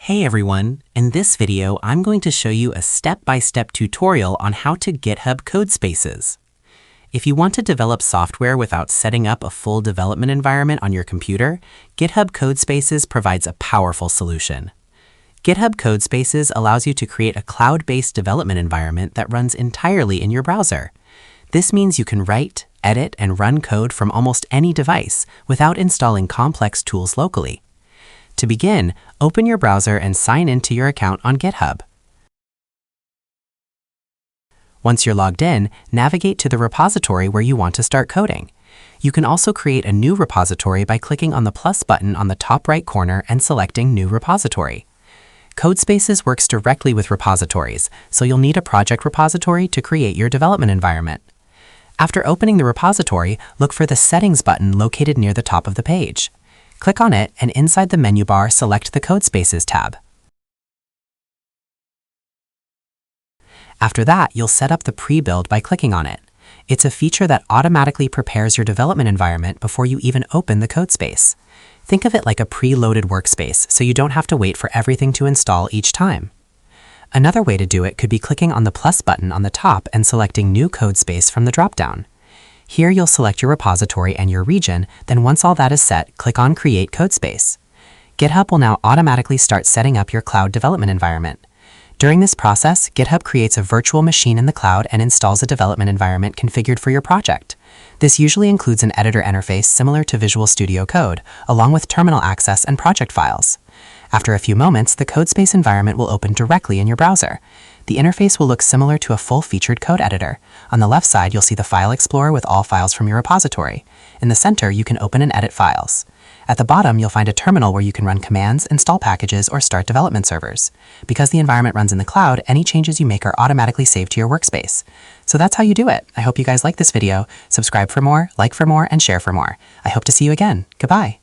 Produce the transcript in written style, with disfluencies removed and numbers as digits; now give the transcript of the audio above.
Hey everyone, in this video I'm going to show you a step-by-step tutorial on how to GitHub Codespaces. If you want to develop software without setting up a full development environment on your computer, GitHub Codespaces provides a powerful solution. GitHub Codespaces allows you to create a cloud-based development environment that runs entirely in your browser. This means you can write, edit, and run code from almost any device without installing complex tools locally. To begin, open your browser and sign into your account on GitHub. Once you're logged in, navigate to the repository where you want to start coding. You can also create a new repository by clicking on the plus button on the top right corner and selecting New Repository. Codespaces works directly with repositories, so you'll need a project repository to create your development environment. After opening the repository, look for the Settings button located near the top of the page. Click on it, and inside the menu bar, select the Codespaces tab. After that, you'll set up the pre-build by clicking on it. It's a feature that automatically prepares your development environment before you even open the Codespace. Think of it like a pre-loaded workspace, so you don't have to wait for everything to install each time. Another way to do it could be clicking on the plus button on the top and selecting New Codespace from the dropdown. Here you'll select your repository and your region, then once all that is set, click on Create Codespace. GitHub will now automatically start setting up your cloud development environment. During this process, GitHub creates a virtual machine in the cloud and installs a development environment configured for your project. This usually includes an editor interface similar to Visual Studio Code, along with terminal access and project files. After a few moments, the Codespace environment will open directly in your browser. The interface will look similar to a full-featured code editor. On the left side, you'll see the File Explorer with all files from your repository. In the center, you can open and edit files. At the bottom, you'll find a terminal where you can run commands, install packages, or start development servers. Because the environment runs in the cloud, any changes you make are automatically saved to your workspace. So that's how you do it. I hope you guys like this video. Subscribe for more, like for more, and share for more. I hope to see you again. Goodbye.